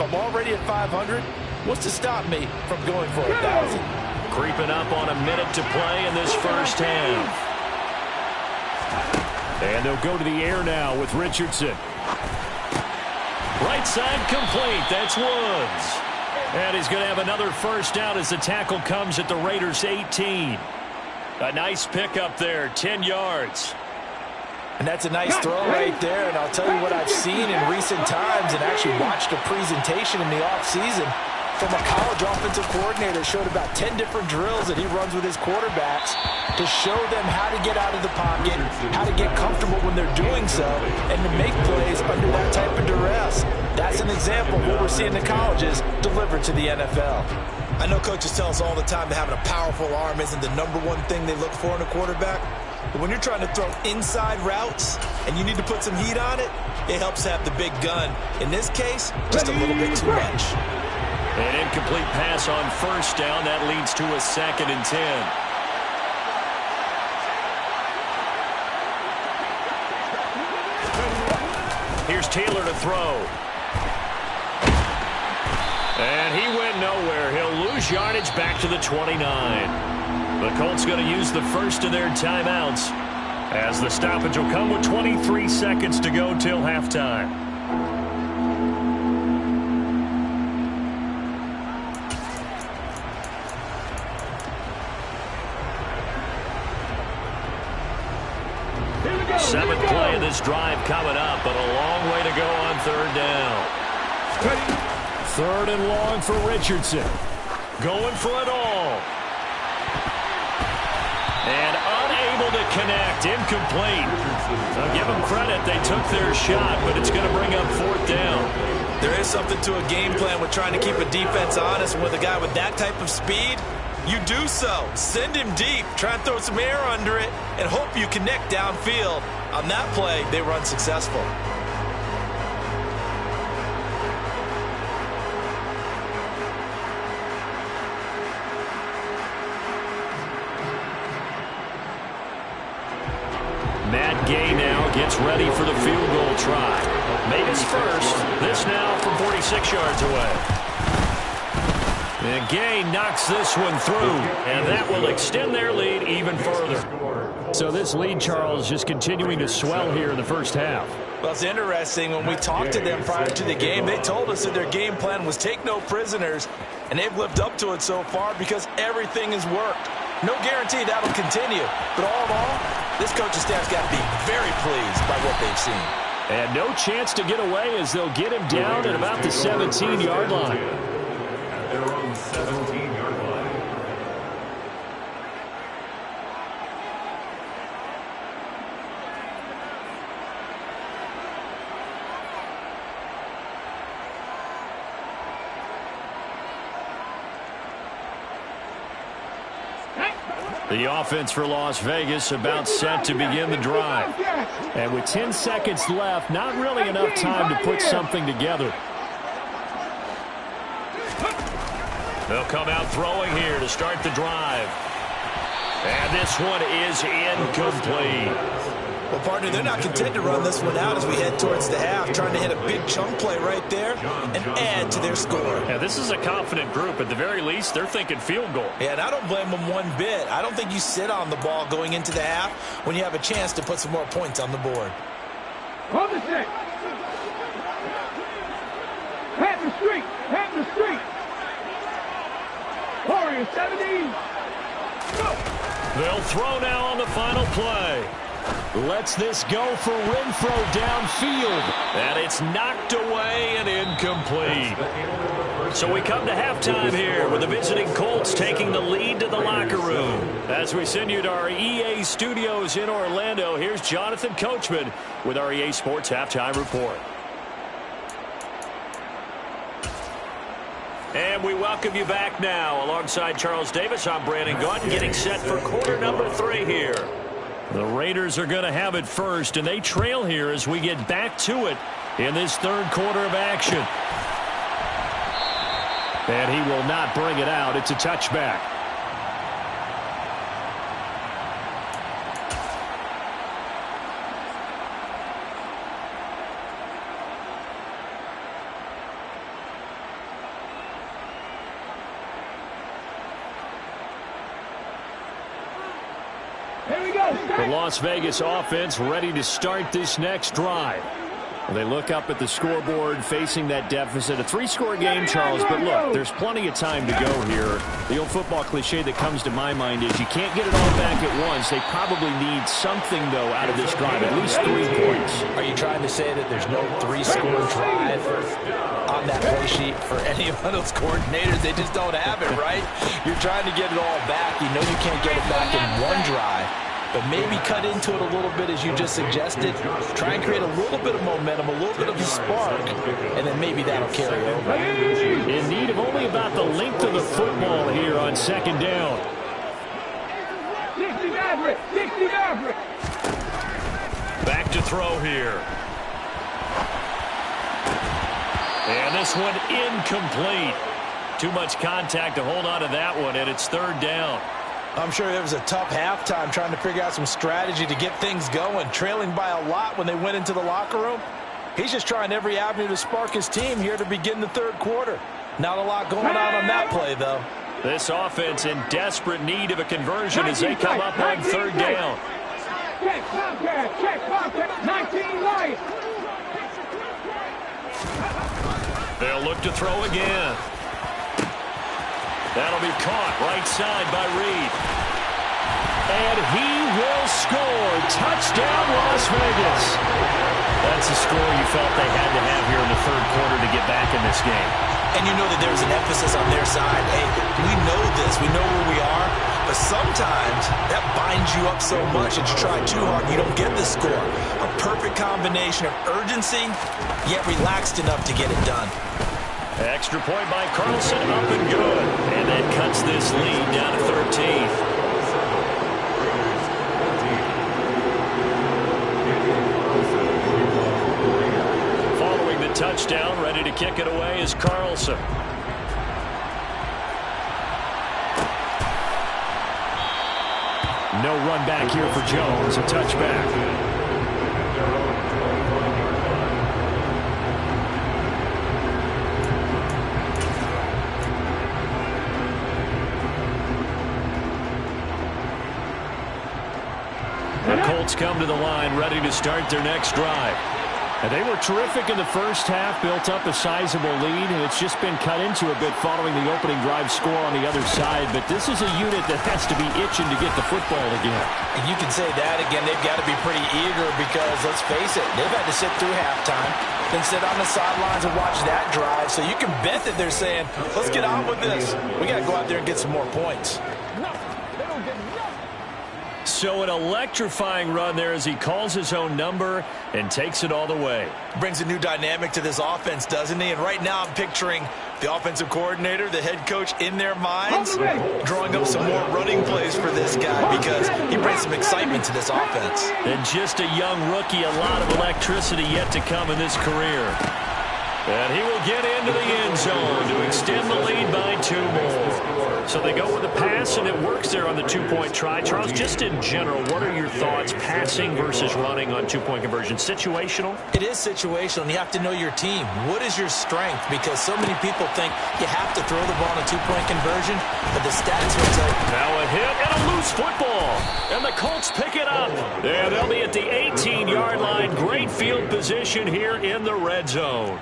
I'm already at 500, what's to stop me from going for 1,000? Creeping up on a minute to play in this first half. And they'll go to the air now with Richardson. Right side complete. That's Woods. And he's going to have another first down as the tackle comes at the Raiders' 18. A nice pickup there, 10 yards. And that's a nice throw right there. And I'll tell you what I've seen in recent times and actually watched a presentation in the offseason from a college offensive coordinator. Showed about 10 different drills that he runs with his quarterbacks to show them how to get out of the pocket, how to get comfortable when they're doing so, and to make plays under that type of duress. That's an example of what we're seeing the colleges deliver to the NFL. I know coaches tell us all the time that having a powerful arm isn't the #1 thing they look for in a quarterback. But when you're trying to throw inside routes and you need to put some heat on it, it helps to have the big gun. In this case, just a little bit too much. An incomplete pass on first down. That leads to a 2nd and 10. Here's Taylor to throw. And he went nowhere. He'll lose yardage back to the 29. The Colts going to use the first of their timeouts as the stoppage will come with 23 seconds to go till halftime. Seventh play of this drive coming up, but a long way to go on 3rd down. 3rd and long for Richardson. Going for it all. And unable to connect. Incomplete. I'll give them credit. They took their shot, but it's going to bring up 4th down. There is something to a game plan with trying to keep a defense honest. With a guy with that type of speed, you do so. Send him deep. Try and throw some air under it and hope you connect downfield. On that play, they were unsuccessful. Matt Gay now gets ready for the field goal try. Made his first. This now from 46 yards away. And Gay knocks this one through, and that will extend their lead even further. So this lead, Charles, just continuing to swell here in the first half. Well, it's interesting. When we talked to them prior to the game, they told us that their game plan was take no prisoners, and they've lived up to it so far because everything has worked. No guarantee that'll continue. But all in all, this coaching staff's got to be very pleased by what they've seen. And no chance to get away as they'll get him down at about the 17-yard line. At their own 17-yard line. The offense for Las Vegas about set to begin the drive. And with 10 seconds left, not really enough time to put something together. They'll come out throwing here to start the drive. And this one is incomplete. Well, partner, they're not content to run this one out as we head towards the half, trying to hit a big chunk play right there and add to their score. Yeah, this is a confident group. At the very least, they're thinking field goal. Yeah, and I don't blame them one bit. I don't think you sit on the ball going into the half when you have a chance to put some more points on the board. On the stick. Pat the street. Pat the street. Warrior 17. Go. They'll throw now on the final play. Lets this go for Renfro downfield. And it's knocked away and incomplete. So we come to halftime here with the visiting Colts taking the lead to the locker room. As we send you to our EA studios in Orlando, here's Jonathan Coachman with our EA Sports Halftime Report. And we welcome you back now. Alongside Charles Davis, I'm Brandon Gaunt, getting set for quarter number 3 here. The Raiders are going to have it first, and they trail here as we get back to it in this third quarter of action. And he will not bring it out. It's a touchback. Here we go. The Las Vegas offense ready to start this next drive. They look up at the scoreboard facing that deficit. A 3-score game, Charles, but look, there's plenty of time to go here. The old football cliche that comes to my mind is you can't get it all back at once. They probably need something, though, out of this drive, at least 3 points. Are you trying to say that there's no 3-score drive on that play sheet for any of those coordinators? They just don't have it, right? You're trying to get it all back. You know you can't get it back in one drive. But maybe cut into it a little bit, as you just suggested. Try and create a little bit of momentum, a little bit of a spark, and then maybe that'll carry over. In need of only about the length of the football here on 2nd down. 60 Maverick. 60 Maverick. Back to throw here. And this one incomplete. Too much contact to hold on to that one, and it's 3rd down. I'm sure it was a tough halftime trying to figure out some strategy to get things going, trailing by a lot when they went into the locker room. He's just trying every avenue to spark his team here to begin the 3rd quarter. Not a lot going on that play, though. This offense in desperate need of a conversion as they come up on 3rd down. Check contact. Check contact. 19 Lions. They'll look to throw again. That'll be caught right side by Reed. And he will score. Touchdown, Las Vegas. That's a score you felt they had to have here in the 3rd quarter to get back in this game. And you know that there's an emphasis on their side. Hey, we know this. We know where we are. But sometimes that binds you up so much that you try too hard and you don't get the score. A perfect combination of urgency, yet relaxed enough to get it done. Extra point by Carlson, up and good. And that cuts this lead down to 13. Following the touchdown, ready to kick it away is Carlson. No run back here for Jones, a touchback. The Colts come to the line, ready to start their next drive. And they were terrific in the first half, built up a sizable lead, and it's just been cut into a bit following the opening drive score on the other side. But this is a unit that has to be itching to get the football again. And you can say that again. They've got to be pretty eager because, let's face it, they've had to sit through halftime, then sit on the sidelines and watch that drive. So you can bet that they're saying, let's get on with this. We got to go out there and get some more points. So an electrifying run there as he calls his own number and takes it all the way. Brings a new dynamic to this offense, doesn't he? And right now I'm picturing the offensive coordinator, the head coach in their minds, drawing up some more running plays for this guy because he brings some excitement to this offense. And just a young rookie, a lot of electricity yet to come in this career. And he will get into the end zone to extend the lead by 2 more. So they go with a pass, and it works there on the 2-point try. Charles, just in general, what are your thoughts passing versus running on 2-point conversion? Situational? It is situational, and you have to know your team. What is your strength? Because so many people think you have to throw the ball in a 2-point conversion, but the stats will tell you. Now a hit and a loose football. And the Colts pick it up. And they'll be at the 18-yard line. Great field position here in the red zone.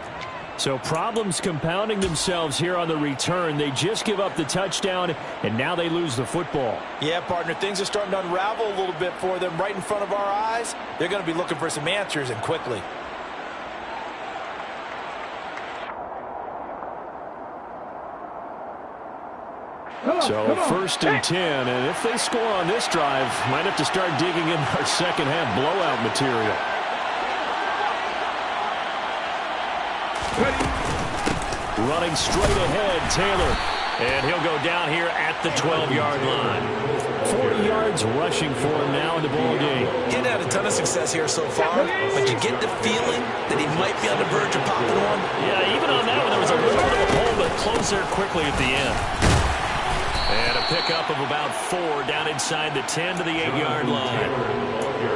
So problems compounding themselves here on the return. They just give up the touchdown, and now they lose the football. Yeah, partner, things are starting to unravel a little bit for them right in front of our eyes. They're going to be looking for some answers, and quickly. So 1st and 10, and if they score on this drive, might have to start digging in our second half blowout material. Running straight ahead, Taylor. And he'll go down here at the 12-yard line. 40 yards rushing for him now in the ball game. He hadn't had a ton of success here so far, but you get the feeling that he might be on the verge of popping one. Yeah, even on that one, there was a little bit of a hole, but closed there quickly at the end. And a pickup of about 4 down inside the 10 to the 8-yard line.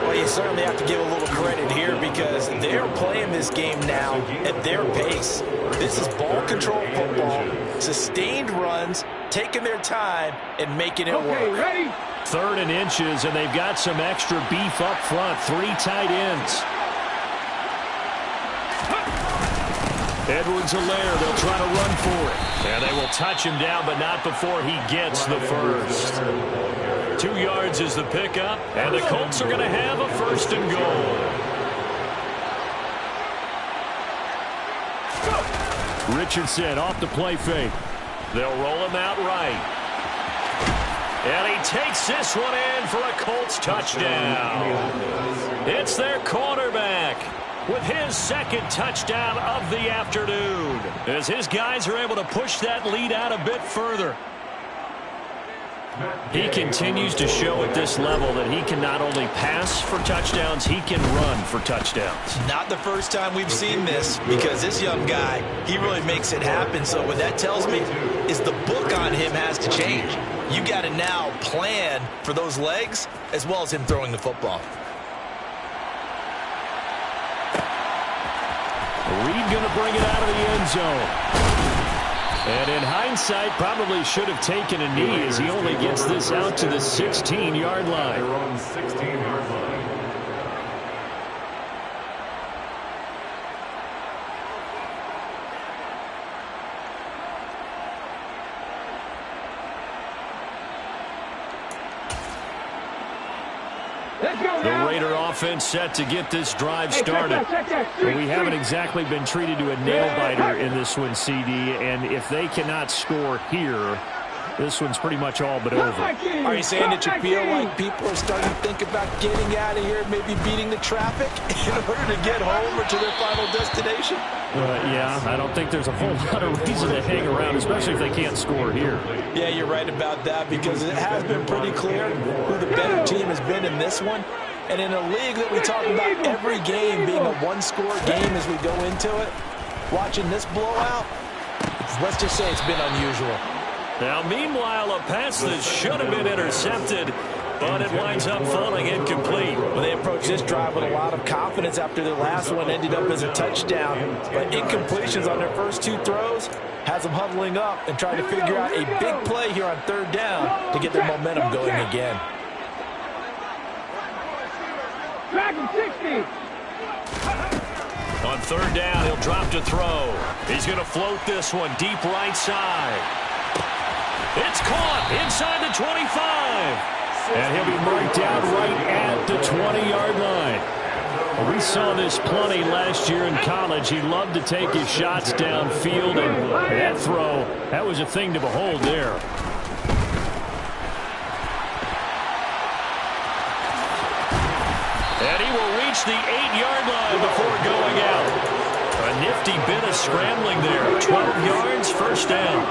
Well, you certainly have to give a little credit here because they're playing this game now at their pace. This is ball control football, sustained runs, taking their time, and making it work. Okay, ready? 3rd and inches, and they've got some extra beef up front. 3 tight ends. Edwards-Helaire, they'll try to run for it. And they will touch him down, but not before he gets the first. 2 yards is the pickup, and the Colts are going to have a 1st and goal. Richardson off the play fake. They'll roll him out right. And he takes this one in for a Colts touchdown. It's their quarterback with his 2nd touchdown of the afternoon, as his guys are able to push that lead out a bit further. He continues to show at this level that he can not only pass for touchdowns, he can run for touchdowns. Not the first time we've seen this, because this young guy, he really makes it happen. So what that tells me is the book on him has to change. You got to now plan for those legs as well as him throwing the football. Reed going to bring it out of the end zone. And in hindsight, probably should have taken a knee as he only gets this out to the 16-yard line. They're on the 16-yard line. The Raider offense set to get this drive started. We haven't exactly been treated to a nail-biter in this one, CD, and if they cannot score here, this one's pretty much all but over. Are you saying that you feel like people are starting to think about getting out of here, maybe beating the traffic in order to get home or to their final destination? Yeah, I don't think there's a whole lot of reason to hang around, especially if they can't score here. Yeah, you're right about that, because it has been pretty clear who the better team has been in this one. And in a league that we talk about every game being a one-score game as we go into it, watching this blowout, let's just say it's been unusual. Now, meanwhile, a pass that should have been intercepted, but it winds up falling incomplete. Well, they approached this drive with a lot of confidence after their last one ended up as a touchdown. But incompletions on their first 2 throws has them huddling up and trying to figure out a big play here on 3rd down to get their momentum going again. On 3rd down, he'll drop to throw. He's going to float this one deep right side. It's caught inside the 25. And he'll be marked down right at the 20-yard line. Well, we saw this plenty last year in college. He loved to take his shots downfield, and that throw, that was a thing to behold there. And he will reach the 8-yard line before going out. A nifty bit of scrambling there. 12 yards, 1st down.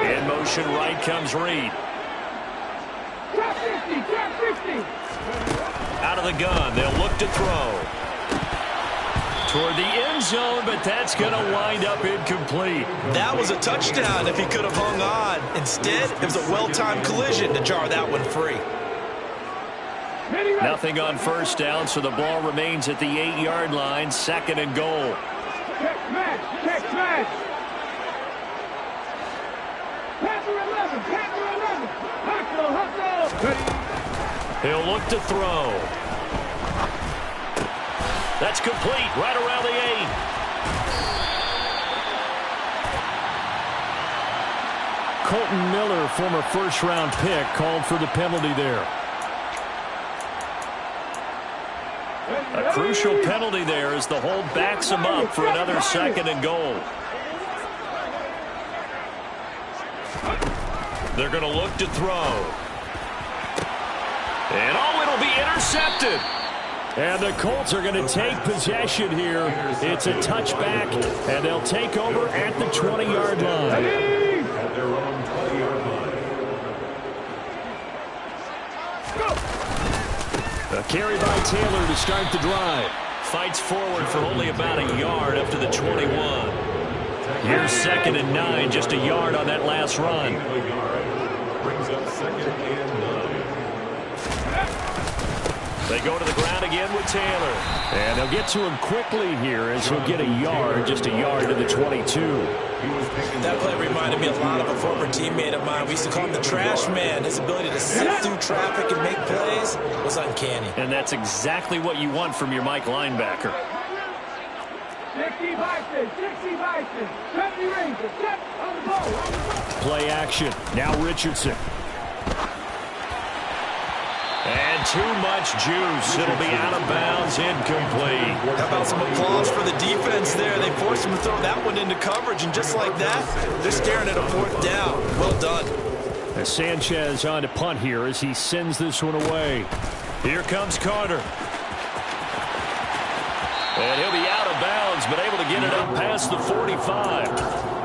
In motion right comes Reed. Out of the gun, they'll look to throw. Toward the end zone, but that's going to wind up incomplete. That was a touchdown if he could have hung on. Instead, it was a well-timed collision to jar that one free. Nothing on 1st down, so the ball remains at the 8-yard line, 2nd and goal. Check match, check match. He'll look to throw. That's complete right around the 8. Colton Miller, former 1st-round pick, called for the penalty there. A crucial penalty there as the hold backs him up for another 2nd and goal. They're going to look to throw. And it'll be intercepted. And the Colts are going to take possession here. It's a touchback, and they'll take over at the 20-yard line. At their own 20-yard line. A carry by Taylor to start the drive. Fights forward for only about a yard up to the 21. Here's 2nd and 9, just a yard on that last run. Brings up 2nd and 9. They go to the ground again with Taylor. And they'll get to him quickly here as he'll get a yard, just a yard to the 22. That play reminded me a lot of a former teammate of mine. We used to call him the trash man. His ability to sift through traffic and make plays was uncanny. And that's exactly what you want from your Mike linebacker. 60 Bison, 70 Rangers, set on the ball. Play action. Now Richardson. And too much juice. It'll be out of bounds, incomplete. How about some applause for the defense there? They forced him to throw that one into coverage, and just like that, they're staring at a fourth down. Well done. As Sanchez on to punt here as he sends this one away. Here comes Carter. And he'll be out of bounds, but able to get it up past the 45.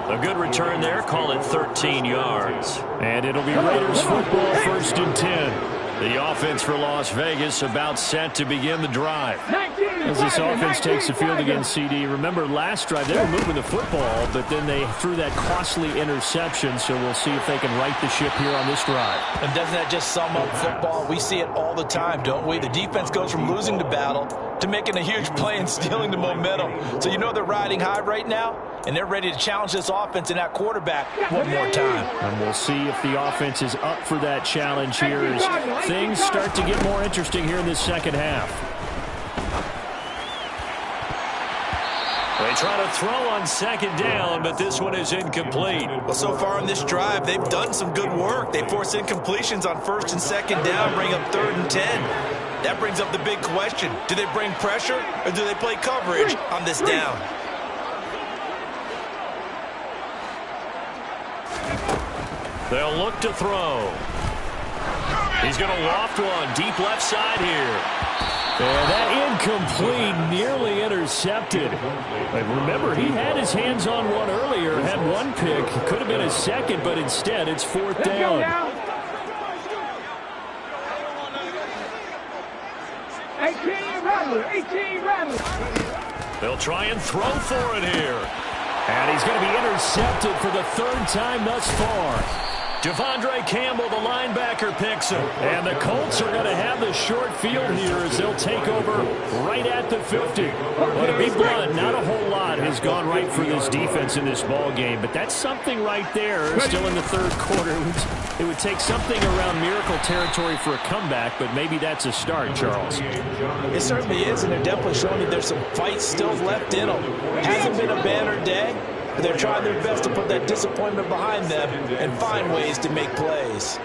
A good return there. Call it 13 yards. And it'll be Raiders football, 1st and 10. The offense for Las Vegas about set to begin the drive. As this offense takes the field against CD, remember last drive they were moving the football, but then they threw that costly interception, so we'll see if they can right the ship here on this drive. And doesn't that just sum up football? We see it all the time, don't we? The defense goes from losing the battle to making a huge play and stealing the momentum. So you know they're riding high right now, and they're ready to challenge this offense and that quarterback one more time. And we'll see if the offense is up for that challenge here as things start to get more interesting here in this second half. They try to throw on 2nd down, but this one is incomplete. Well, so far in this drive, they've done some good work. They force incompletions on 1st and 2nd down, bring up 3rd and 10. That brings up the big question. Do they bring pressure or do they play coverage on this down? They'll look to throw. He's going to loft one deep left side here. And that incomplete, nearly intercepted. But remember, he had his hands on one earlier, had one pick. Could have been his second, but instead it's 4th down. 18 Rattler. They'll try and throw for it here. And he's going to be intercepted for the 3rd time thus far. Devondre Campbell, the linebacker, picks him. And the Colts are going to have the short field here as they'll take over right at the 50. But to be blunt, not a whole lot has gone right for this defense in this ball game. But that's something right there. Still in the 3rd quarter. It would take something around miracle territory for a comeback, but maybe that's a start, Charles. It certainly is, and they're definitely showing you there's some fight still left in them. Hasn't been a banner day. They're trying their best to put that disappointment behind them and find ways to make plays.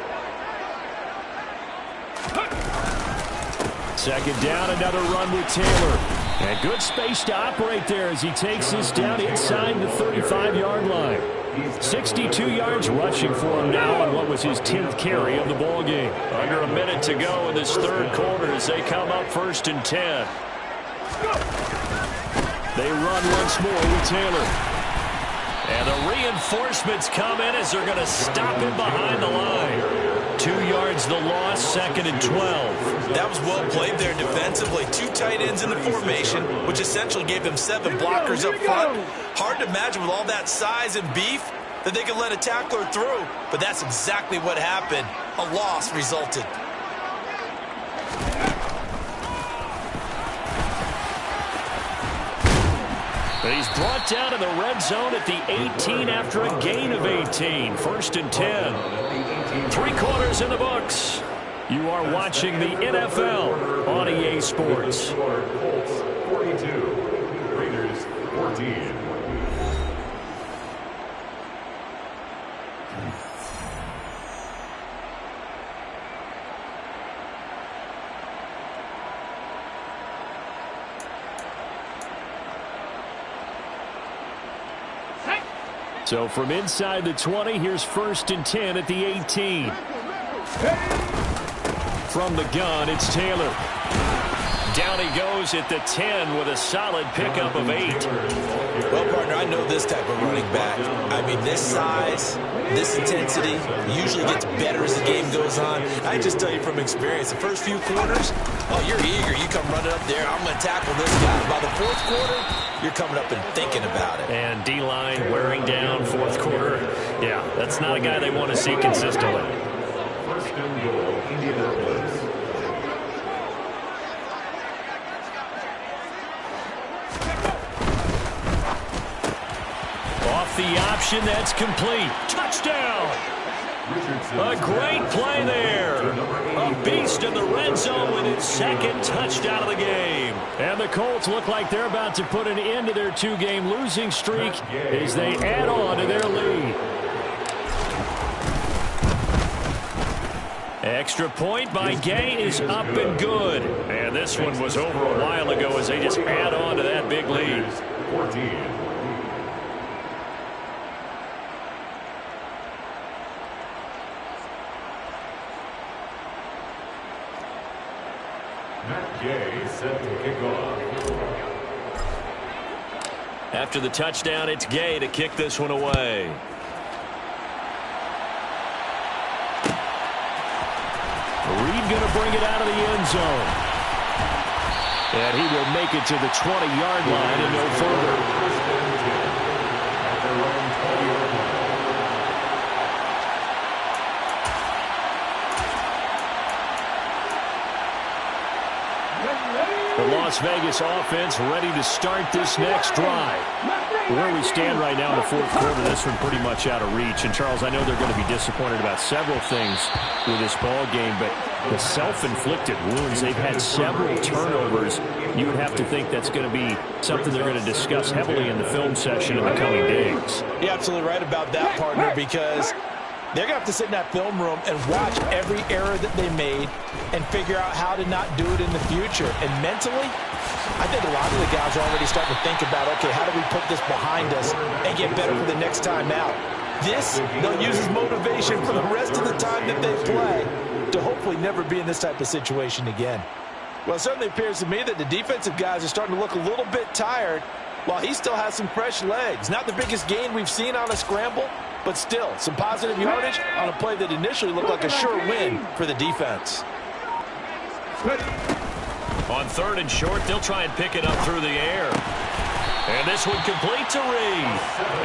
2nd down, another run with Taylor. And good space to operate there as he takes this down inside the 35-yard line. 62 yards rushing for him now on what was his 10th carry of the ball game. Under a minute to go in this 3rd quarter as they come up 1st and 10. They run once more with Taylor. And the reinforcements come in as they're going to stop him behind the line. 2 yards the loss, 2nd and 12. That was well played there defensively. 2 tight ends in the formation, which essentially gave them 7 blockers up front. Hard to imagine with all that size and beef that they could let a tackler through, but that's exactly what happened. A loss resulted. He's brought down in the red zone at the 18 after a gain of 18. 1st and 10. 3 quarters in the books. You are watching the NFL on EA Sports. 42, Raiders 14. So from inside the 20, here's 1st and 10 at the 18. From the gun, it's Taylor. Down he goes at the 10 with a solid pickup of 8. Well, partner, I know this type of running back. I mean, this size, this intensity usually gets better as the game goes on. I just tell you from experience, the first few quarters, oh, you're eager. You come running up there, I'm going to tackle this guy. By the 4th quarter, you're coming up and thinking about it. And D-line wearing down 4th quarter. Yeah, that's not a guy they want to see consistently. 1st and goal, Indianapolis. the option. That's complete. Touchdown. A great play there. A beast in the red zone with his second touchdown of the game. And the Colts look like they're about to put an end to their two-game losing streak as they add on to their lead. Extra point by Gay is up and good. And this one was over a while ago as they just add on to that big lead. 14. Gay set to kick off. After the touchdown, it's Gay to kick this one away. Reed going to bring it out of the end zone. And he will make it to the 20-yard line and no further. The Las Vegas offense ready to start this next drive. Where we stand right now in the fourth quarter, this one pretty much out of reach. And, Charles, I know they're going to be disappointed about several things with this ball game, but the self-inflicted wounds, they've had several turnovers. You would have to think that's going to be something they're going to discuss heavily in the film session in the coming days. You're absolutely right about that, partner, because they're going to have to sit in that film room and watch every error that they made and figure out how to not do it in the future. And mentally, I think a lot of the guys are already starting to think about, okay, how do we put this behind us and get better for the next time out? This, they'll use as motivation for the rest of the time that they play to hopefully never be in this type of situation again. Well, it certainly appears to me that the defensive guys are starting to look a little bit tired while he still has some fresh legs. Not the biggest gain we've seen on a scramble, but still some positive yardage on a play that initially looked like a sure win for the defense. On third and short, they'll try and pick it up through the air. And this one complete to Reed.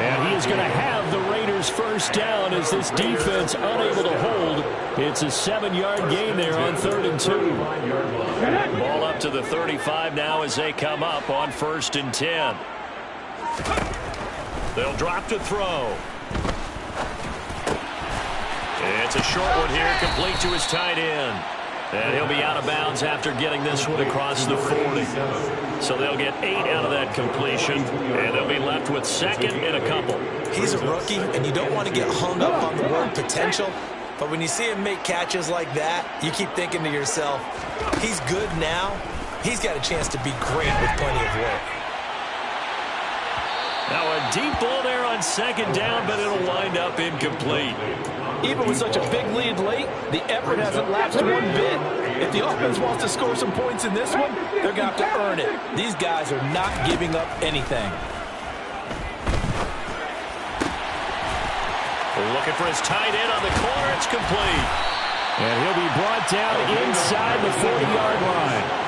And he is going to have the Raiders first down as this defense unable to hold. It's a 7-yard gain there on 3rd and 2. Ball up to the 35 now as they come up on 1st and 10. They'll drop to throw. It's a short one here, complete to his tight end. And he'll be out of bounds after getting this one across the 40. So they'll get 8 out of that completion, and they'll be left with 2nd and a couple. He's a rookie, and you don't want to get hung up on the word potential. But when you see him make catches like that, you keep thinking to yourself, he's good now. He's got a chance to be great with plenty of work. Now a deep ball there on 2nd down, but it'll wind up incomplete. Even with such a big lead late, the effort hasn't lapsed one bit. If the offense wants to score some points in this one, they're going to have to earn it. These guys are not giving up anything. Looking for his tight end on the corner. It's complete. And he'll be brought down inside the 40-yard line.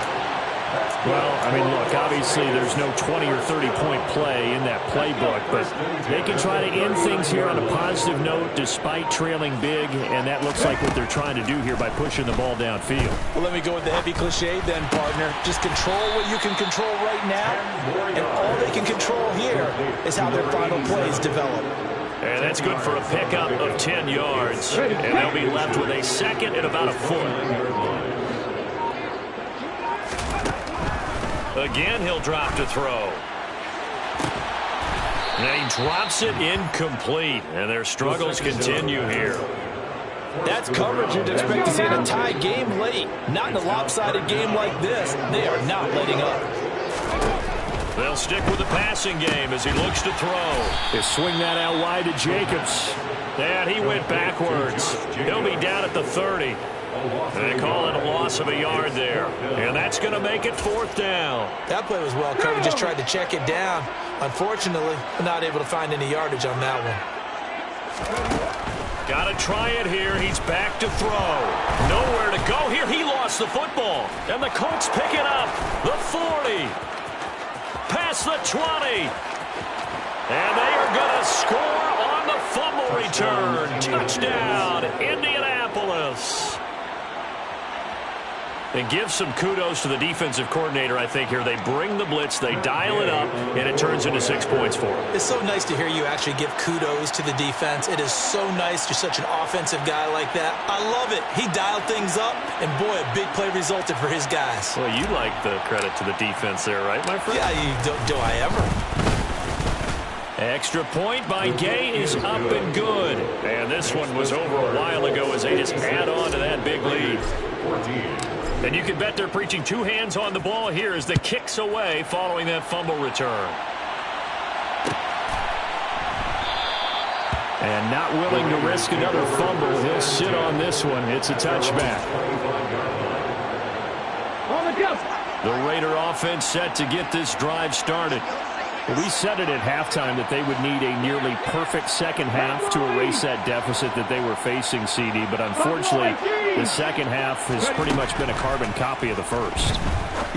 Well, I mean, look, obviously there's no 20 or 30-point play in that playbook, but they can try to end things here on a positive note despite trailing big, and that looks like what they're trying to do here by pushing the ball downfield. Well, let me go with the heavy cliche then, partner. Just control what you can control right now, and all they can control here is how their final plays develop. And that's good for a pickup of 10 yards, and they'll be left with a 2nd and about a foot. Again, he'll drop to throw. And he drops it incomplete. And their struggles continue here. That's coverage you'd expect to see in a tie game late. Not in a lopsided game like this. They are not letting up. They'll stick with the passing game as he looks to throw. They swing that out wide to Jacobs. And he went backwards. He'll be down at the 30. And they call it a loss of a yard there. And that's going to make it 4th down. That play was well covered. Just tried to check it down. Unfortunately, not able to find any yardage on that one. Got to try it here. He's back to throw. Nowhere to go here. He lost the football. And the Colts pick it up. The 40. Past the 20. And they are going to score on the fumble return. Touchdown, Indianapolis. And give some kudos to the defensive coordinator, I think, here. They bring the blitz, they dial it up, and it turns into 6 points for them. It's so nice to hear you actually give kudos to the defense. It is so nice. You're such an offensive guy like that. I love it. He dialed things up, and boy, a big play resulted for his guys. Well, you like the credit to the defense there, right, my friend? Yeah, do I ever? Extra point by Gay is up and good. And this one was over a while ago as they just add on to that big lead. And you can bet they're preaching two hands on the ball here as the kick's away following that fumble return. And not willing to risk another fumble. He'll sit on this one. It's a touchback. The Raider offense set to get this drive started. We said it at halftime that they would need a nearly perfect second half to erase that deficit that they were facing, CD. But unfortunately, the second half has pretty much been a carbon copy of the first.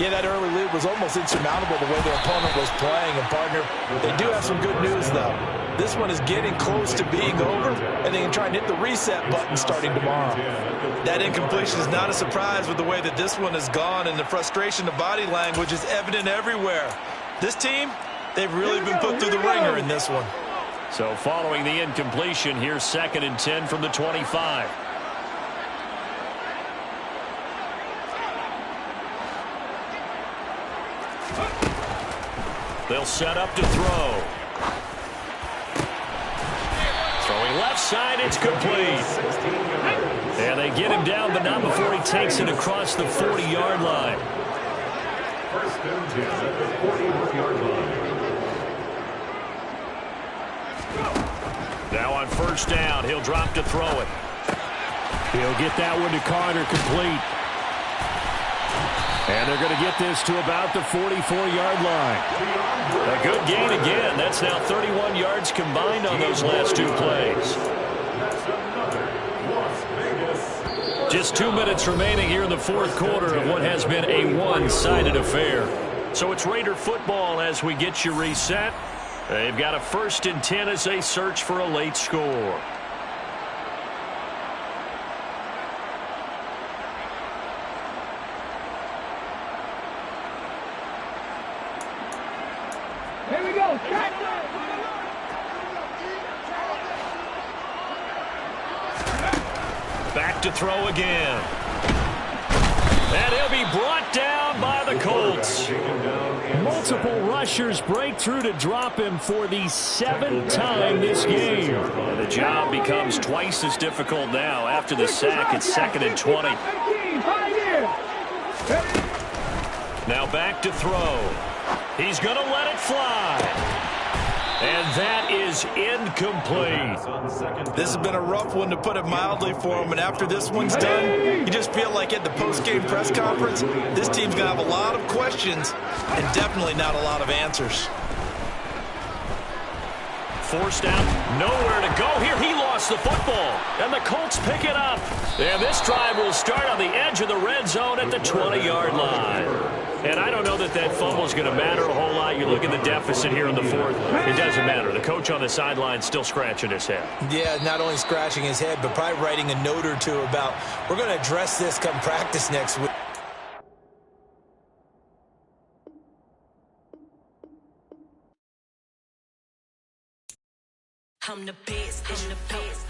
Yeah, that early lead was almost insurmountable the way their opponent was playing. And, partner, they do have some good news, though. This one is getting close to being over, and they can try and hit the reset button starting tomorrow. That incompletion is not a surprise with the way that this one has gone, and the frustration of body language is evident everywhere. This team, they've really been put through the ringer in this one. So following the incompletion, here's 2nd and 10 from the 25. They'll set up to throw. Throwing left side, it's complete. And they get him down, but not before he takes it across the 40-yard line. 1st and 10 at the 41-yard line. Now on 1st down, he'll drop to throw it. He'll get that one to Carter, complete. And they're going to get this to about the 44-yard line. A good gain again. That's now 31 yards combined on those last two plays. Just 2 minutes remaining here in the fourth quarter of what has been a one-sided affair. So it's Raider football as we get you reset. They've got a 1st and 10 as they search for a late score. Here we go. Back to throw again. And he'll be brought down by the Colts. Multiple rushers break through to drop him for the 7th time this game. And the job becomes twice as difficult now. After the sack, it's 2nd and 20. Now back to throw. He's going to let it fly. And that is incomplete. This has been a rough one, to put it mildly, for him. And after this one's done, you just feel like at the post-game press conference, this team's going to have a lot of questions and definitely not a lot of answers. Forced out, nowhere to go here. He lost the football, and the Colts pick it up. And this drive will start on the edge of the red zone at the 20-yard line. And I don't know that that fumble is going to matter a whole lot. You look at the deficit here in the fourth. It doesn't matter. The coach on the sideline still scratching his head. Yeah, not only scratching his head, but probably writing a note or two about, we're going to address this come practice next week. I'm the best, I'm the best,